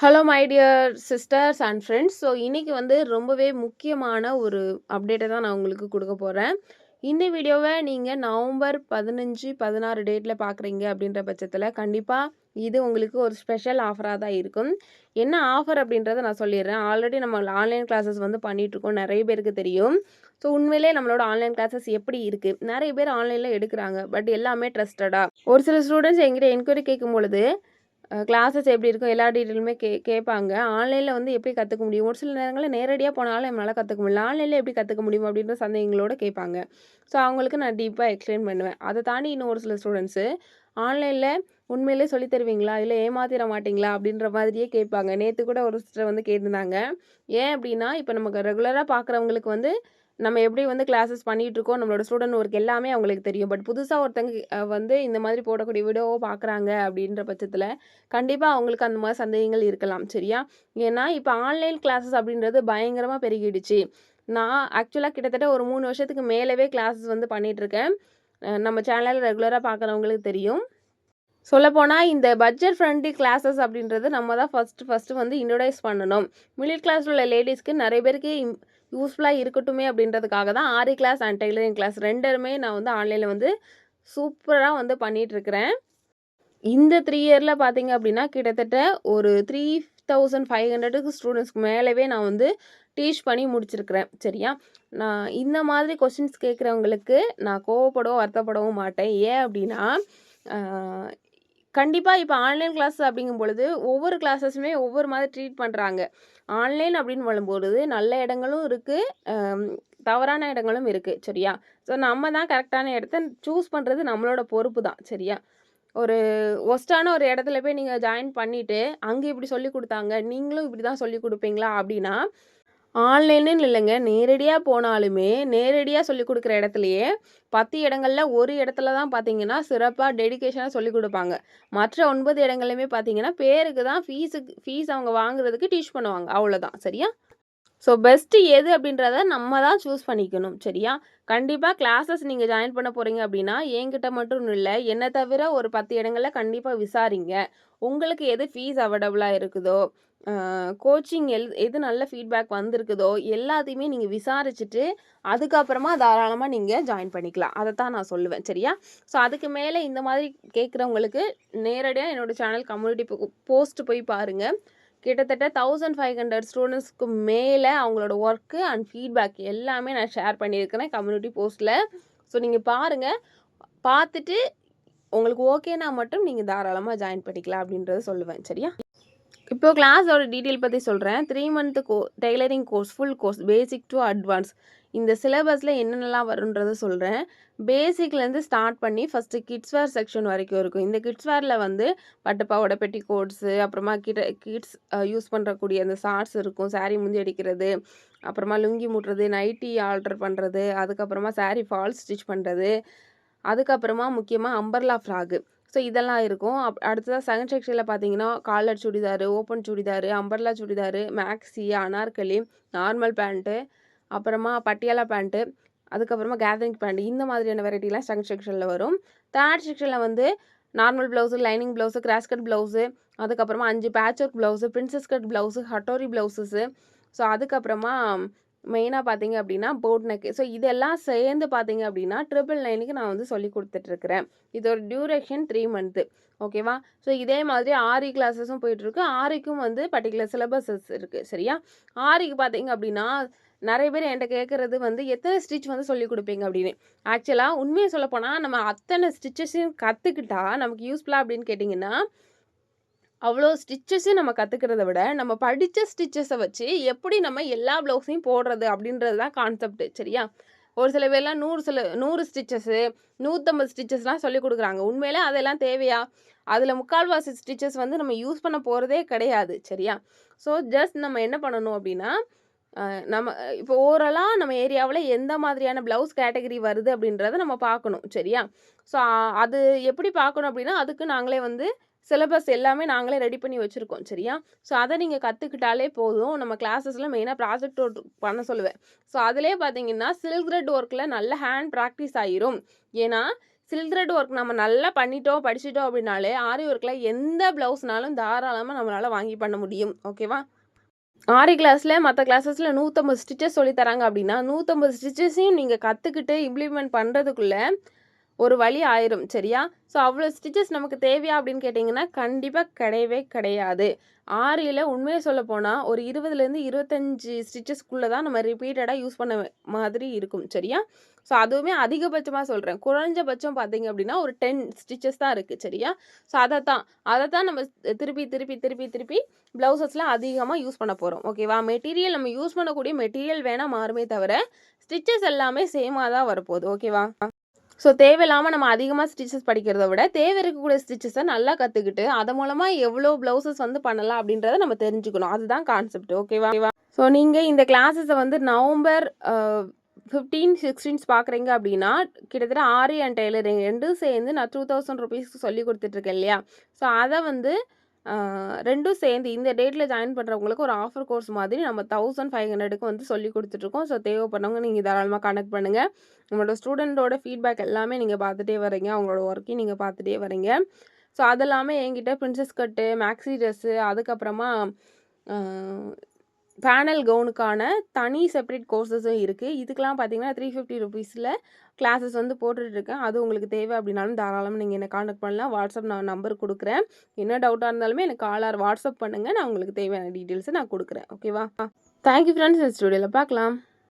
Hello my dear sisters and friends. So இன்றைக்கி வந்து ரொம்பவே முக்கியமான ஒரு அப்டேட்டை தான் நான் உங்களுக்கு கொடுக்க போகிறேன். இந்த வீடியோவை நீங்கள் நவம்பர் 15, 16 டேட்டில் பார்க்குறீங்க அப்படின்ற பட்சத்தில் கண்டிப்பாக இது உங்களுக்கு ஒரு ஸ்பெஷல் ஆஃபராக தான் இருக்கும். என்ன ஆஃபர் அப்படின்றத நான் சொல்லிடுறேன். ஆல்ரெடி நம்ம ஆன்லைன் கிளாஸஸ் வந்து பண்ணிகிட்ருக்கோம், நிறைய பேருக்கு தெரியும். ஸோ உண்மையிலே நம்மளோட ஆன்லைன் கிளாஸஸ் எப்படி இருக்குது, நிறைய பேர் ஆன்லைனில் எடுக்கிறாங்க, பட் எல்லாமே ட்ரஸ்டடாக. ஒரு சில ஸ்டூடெண்ட்ஸ் என்கிட்ட என்கொயரி கேட்கும் பொழுது கிளாஸஸ் எப்படி இருக்கும் எல்லா டீட்டெயிலுமே கேட்பாங்க. ஆன்லைனில் வந்து எப்படி கற்றுக்க முடியும், ஒரு சில நேரங்களில் நேரடியாக போனாலும் நம்மளால் கற்றுக்க முடியல, ஆன்லைனில் எப்படி கற்றுக்க முடியும் அப்படின்ற சந்தேகங்களோடு கேட்பாங்க. ஸோ அவங்களுக்கு நான் டீப்பாக எக்ஸ்பிளைன் பண்ணுவேன். அதை தாண்டி இன்னும் ஒரு சில ஸ்டூடெண்ட்ஸு ஆன்லைனில் உண்மையிலே சொல்லி தருவீங்களா, இல்லை ஏமாத்திர மாட்டிங்களா அப்படின்ற மாதிரியே கேட்பாங்க. நேற்று கூட ஒரு சிஸ்டர் வந்து கேட்டிருந்தாங்க. ஏன் அப்படின்னா, இப்போ நமக்கு ரெகுலராக பார்க்குறவங்களுக்கு வந்து நம்ம எப்படி வந்து கிளாஸஸ் பண்ணிகிட்ருக்கோம், நம்மளோட ஸ்டூடெண்ட் ஒர்க் எல்லாமே அவங்களுக்கு தெரியும். பட் புதுசாக ஒருத்தங்க வந்து இந்த மாதிரி போடக்கூடிய வீடியோவோ பார்க்குறாங்க அப்படின்ற பட்சத்தில் கண்டிப்பாக அவங்களுக்கு அந்த மாதிரி சந்தேகங்கள் இருக்கலாம். சரியா? ஏன்னா இப்போ ஆன்லைன் கிளாஸஸ் அப்படின்றது பயங்கரமாக பெருகிடுச்சு. நான் ஆக்சுவலாக கிட்டத்தட்ட ஒரு 3 வருஷத்துக்கு மேலவே கிளாஸஸ் வந்து பண்ணிகிட்ருக்கேன். நம்ம சேனலில் ரெகுலராக பார்க்குறவங்களுக்கு தெரியும். சொல்லப்போனால் இந்த பட்ஜெட் ஃப்ரெண்ட்லி கிளாஸஸ் அப்படின்றது நம்ம தான் ஃபஸ்ட்டு வந்து இன்ட்ரொடியூஸ் பண்ணணும். மிடில் கிளாஸில் உள்ள லேடிஸ்க்கு நிறைய பேருக்கு யூஸ்ஃபுல்லாக இருக்கட்டுமே அப்படின்றதுக்காக தான் ஆரி கிளாஸ் அண்ட் டெய்லரிங் கிளாஸ் ரெண்டுமே நான் வந்து ஆன்லைனில் வந்து சூப்பராக வந்து பண்ணிகிட்ருக்கிறேன். இந்த 3 இயரில் பார்த்தீங்க அப்படின்னா கிட்டத்தட்ட ஒரு 3500க்கு ஸ்டூடெண்ட்ஸ்க்கு மேலவே நான் வந்து டீச் பண்ணி முடிச்சிருக்கிறேன். சரியா? நான் இந்த மாதிரி கொஸ்டின்ஸ் கேட்குறவங்களுக்கு நான் கோவப்படவும் வருத்தப்படவும் மாட்டேன். ஏன் அப்படின்னா கண்டிப்பாக இப்போ ஆன்லைன் கிளாஸ் அப்படிங்கும் பொழுது ஒவ்வொரு கிளாஸஸுமே ஒவ்வொரு மாதிரி ட்ரீட் பண்ணுறாங்க. ஆன்லைன் அப்படின்னு வரும்பொழுது நல்ல இடங்களும் இருக்குது, தவறான இடங்களும் இருக்குது. சரியா? ஸோ நம்ம தான் கரெக்டான இடத்த சூஸ் பண்ணுறது நம்மளோட பொறுப்பு தான். சரியா? ஒரு ஒஸ்ட்டான ஒரு இடத்துல போய் நீங்கள் ஜாயின் பண்ணிவிட்டு அங்கே இப்படி சொல்லி கொடுத்தாங்க, நீங்களும் இப்படி தான் சொல்லி கொடுப்பீங்களா அப்படின்னா, ஆன்லைனுன்னு இல்லைங்க, நேரடியாக போனாலுமே நேரடியாக சொல்லிக் கொடுக்குற இடத்துலையே 10 இடங்களில் ஒரு இடத்துல தான் பார்த்தீங்கன்னா சிறப்பாக டெடிகேஷனாக சொல்லிக் கொடுப்பாங்க. மற்ற 9 இடங்கள்லையுமே பார்த்தீங்கன்னா பேருக்கு தான் ஃபீஸ் அவங்க வாங்குறதுக்கு டீச் பண்ணுவாங்க, அவ்வளோதான். சரியா? ஸோ பெஸ்ட்டு எது அப்படின்றத நம்ம தான் சூஸ் பண்ணிக்கணும். சரியா? கண்டிப்பாக கிளாஸஸ் நீங்கள் ஜாயின் பண்ண போகிறீங்க அப்படின்னா என்கிட்ட மட்டும் இல்லை, என்னை தவிர ஒரு 10 இடங்களில் கண்டிப்பாக விசாரிங்க. உங்களுக்கு எது ஃபீஸ் அஃபர்டபுளாக இருக்குதோ, கோச்சிங் எது நல்ல ஃபீட்பேக் வந்திருக்குதோ எல்லாத்தையுமே நீங்கள் விசாரிச்சுட்டு அதுக்கப்புறமா தாராளமாக நீங்கள் ஜாயின் பண்ணிக்கலாம். அதை தான் நான் சொல்லுவேன். சரியா? ஸோ அதுக்கு மேலே இந்த மாதிரி கேட்குறவங்களுக்கு நேரடியாக என்னோடய சேனல் கம்யூனிட்டி போஸ்ட் போய் பாருங்கள். கிட்டத்தட்ட 1500 ஸ்டூடெண்ட்ஸ்க்கு மேலே அவங்களோட ஒர்க்கு அண்ட் ஃபீட்பேக் எல்லாமே நான் ஷேர் பண்ணியிருக்கிறேன் கம்யூனிட்டி போஸ்ட்டில். ஸோ நீங்கள் பாருங்கள், பார்த்துட்டு உங்களுக்கு ஓகேனா மட்டும் நீங்கள் தாராளமாக ஜாயின் பண்ணிக்கலாம் அப்படின்றத சொல்லுவேன். சரியா? இப்போது கிளாஸோட டீட்டெயில் பற்றி சொல்கிறேன். 3 month tailoring course, full course, basic to advance. இந்த சிலபஸில் என்னென்னலாம் வருன்றதை சொல்கிறேன். பேசிக்லேருந்து ஸ்டார்ட் பண்ணி ஃபஸ்ட்டு கிட்ஸ் வேர் செக்ஷன் வரைக்கும் இருக்கும். இந்த கிட்ஸ் வேரில் வந்து பட்டு பாவாடை, பெட்டி கோட்ஸு, அப்புறமா கிட்ஸ் யூஸ் பண்ணுறக்கூடிய அந்த ஷார்ட்ஸ் இருக்கும், சாரீ முந்தி அடிக்கிறது, அப்புறமா லுங்கி மூட்டுறது, நைட்டி ஆல்டர் பண்ணுறது, அதுக்கப்புறமா சாரீ ஃபால் ஸ்டிச் பண்ணுறது, அதுக்கப்புறமா முக்கியமாக அம்பர்லா ஃப்ராகு. ஸோ இதெல்லாம் இருக்கும். அடுத்ததாக செகண்ட் செக்ஷனில் பார்த்தீங்கன்னா collar churidar, open churidar, umbrella churidar, maxi, Anarkali, normal pant, அப்புறமா பட்டியாலா பேண்ட்டு, அதுக்கப்புறமா கேதரிங் பேண்ட், இந்த மாதிரியான வெரைட்டிலாம் செகண்ட் செக்ஷனில் வரும். தேர்ட் செக்ஷனில் வந்து normal blouse, lining blouse, cross cut blouse, அதுக்கப்புறமா 5 patch work blouse, princess cut blouse, ஹட்டோரி ப்ளவுஸஸு, ஸோ அதுக்கப்புறமா மெயினாக பார்த்தீங்க அப்படின்னா போட் நெக்கு. ஸோ இதெல்லாம் சேர்ந்து பார்த்தீங்க அப்படின்னா 999க்கு நான் வந்து சொல்லி கொடுத்துட்ருக்குறேன். இதோட டியூரேஷன் 3 மந்த்து. ஓகேவா? ஸோ இதே மாதிரி ஆரி கிளாஸஸும் போயிட்டுருக்கு. ஆரிக்கும் வந்து பர்டிகுலர் சிலபஸஸ் இருக்குது. சரியா? ஆரிக்கு பார்த்தீங்க அப்படின்னா நிறைய பேர் என்கிட்ட கேட்குறது வந்து எத்தனை ஸ்டிச் வந்து சொல்லிக் கொடுப்பீங்க அப்படின்னு. ஆக்சுவலாக உண்மையை சொல்லப்போனால் நம்ம அத்தனை ஸ்டிச்சஸையும் கற்றுக்கிட்டா நமக்கு யூஸ்ஃபுல்லாக அப்படின்னு கேட்டிங்கன்னா, அவ்வளோ ஸ்டிச்சஸையும் நம்ம கற்றுக்கிறத விட நம்ம படித்த ஸ்டிச்சஸை வச்சு எப்படி நம்ம எல்லா ப்ளவுஸையும் போடுறது அப்படின்றது தான் கான்செப்ட்டு. சரியா? ஒரு சில பேர்லாம் 100 ஸ்டிச்சஸ்ஸு, 150 ஸ்டிச்சஸ்லாம் சொல்லிக் கொடுக்குறாங்க. உண்மையிலே அதெல்லாம் தேவையா? அதில் முக்கால்வாசி ஸ்டிச்சஸ் வந்து நம்ம யூஸ் பண்ண போகிறதே கிடையாது. சரியா? ஸோ ஜஸ்ட் நம்ம என்ன பண்ணணும் அப்படின்னா, நம்ம இப்போ ஓவராலாக நம்ம ஏரியாவில் எந்த மாதிரியான ப்ளவுஸ் கேட்டகரி வருது அப்படின்றத நம்ம பார்க்கணும். சரியா? ஸோ அது எப்படி பார்க்கணும் அப்படின்னா, அதுக்கு நாங்களே வந்து சிலபஸ் எல்லாமே நாங்களே ரெடி பண்ணி வச்சுருக்கோம். சரியா? ஸோ அதை நீங்கள் கற்றுக்கிட்டாலே போதும். நம்ம கிளாஸஸில் மெயினாக ப்ராஜெக்ட் ஒர்க் பண்ண சொல்லுவேன். ஸோ அதிலே பார்த்தீங்கன்னா சில்க் த்ரெட் ஒர்க்கில் நல்ல ஹேண்ட் ப்ராக்டிஸ் ஆகிரும். ஏன்னா சில்க் த்ரெட் ஒர்க் நம்ம நல்லா பண்ணிட்டோம், படிச்சுட்டோம் அப்படின்னாலே ஆரி ஒர்க்கில் எந்த ப்ளவுஸ்னாலும் தாராளமாக நம்மளால் வாங்கி பண்ண முடியும். ஓகேவா? ஆரி கிளாஸில் மற்ற கிளாஸஸில் 150 ஸ்டிச்சஸ் சொல்லி தராங்க அப்படின்னா 150 ஸ்டிச்சஸையும் நீங்கள் கற்றுக்கிட்டு இம்ப்ளிமெண்ட் பண்ணுறதுக்குள்ளே ஒரு வழி ஆயிரும். சரியா? ஸோ அவ்வளோ ஸ்டிச்சஸ் நமக்கு தேவையா அப்படின்னு கேட்டிங்கன்னா கண்டிப்பாக கிடையவே கிடையாது. ஆரியில் உண்மையை சொல்லப்போனால் ஒரு 20லேருந்து 25 ஸ்டிச்சஸ்க்குள்ளே தான் நம்ம ரிப்பீட்டடாக யூஸ் பண்ண மாதிரி இருக்கும். சரியா? ஸோ அதுவுமே அதிகபட்சமாக சொல்கிறேன். குறைஞ்சபட்சம் பார்த்தீங்க அப்படின்னா ஒரு 10 ஸ்டிச்சஸ் தான் இருக்குது. சரியா? ஸோ அதை தான் நம்ம திருப்பி திருப்பி திருப்பி திருப்பி ப்ளவுசஸில் அதிகமாக யூஸ் பண்ண போகிறோம். ஓகேவா? மெட்டீரியல் நம்ம யூஸ் பண்ணக்கூடிய மெட்டீரியல் வேணால் மாறுமே தவிர ஸ்டிச்சஸ் எல்லாமே சேமாக தான் வரப்போகுது. ஓகேவா? ஸோ தேவையில்லாமல் நம்ம அதிகமாக ஸ்டிச்சஸ் படிக்கிறத விட தேவை இருக்கக்கூடிய ஸ்டிச்சஸை நல்லா கற்றுக்கிட்டு அது மூலமாக எவ்வளோ ப்ளவுசஸ் வந்து பண்ணலாம் அப்படின்றத நம்ம தெரிஞ்சுக்கணும். அதுதான் கான்செப்ட். ஓகேவா? ஸோ நீங்கள் இந்த கிளாஸஸை வந்து நவம்பர் 15, 16 பார்க்குறீங்க அப்படின்னா கிட்டத்தட்ட ஆரி அண்ட் டெய்லரிங் ரெண்டும் சேர்ந்து நான் 2000 ருபீஸ்க்கு சொல்லி கொடுத்துட்ருக்கேன் இல்லையா? ஸோ அதை வந்து ரெண்டும் சேர்ந்து இந்த டேட்டில் ஜாயின் பண்ணுறவங்களுக்கு ஒரு ஆஃபர் கோர்ஸ் மாதிரி நம்ம 1500க்கு வந்து சொல்லி கொடுத்துட்ருக்கோம். ஸோ தேவைப்படுறவங்க நீங்கள் தாராளமாக கனெக்ட் பண்ணுங்கள். உங்களோட ஸ்டூடெண்ட்டோட ஃபீட்பேக் எல்லாமே நீங்கள் பார்த்துட்டே வரீங்க. அவங்களோட ஒர்க்கையும் நீங்கள் பார்த்துட்டே வரீங்க. ஸோ அது எல்லாமே என்கிட்ட பிரின்சஸ் கட்டு, மேக்ஸி ட்ரெஸ்ஸு, அதுக்கப்புறமா பேனல் கவுனுக்கான தனி செப்பரேட் கோர்சஸும் இருக்குது. இதுக்கெலாம் பார்த்தீங்கன்னா 350 ருபீஸில் கிளாஸஸ் வந்து போட்டுட்ருக்கேன். அது உங்களுக்கு தேவை அப்படின்னாலும் தாராளமாக நீங்கள் என்னை கான்டாக்ட் பண்ணலாம். வாட்ஸ்அப் நான் நம்பர் கொடுக்குறேன். என்ன டவுட்டாக இருந்தாலுமே எனக்கு கால் ஆர் வாட்ஸ்அப் பண்ணுங்கள். நான் உங்களுக்கு தேவையான டீட்டெயில்ஸை நான் கொடுக்குறேன். ஓகேவா? Thank you friends. நெக்ஸ்ட் வீடியோவில் பார்க்கலாம்.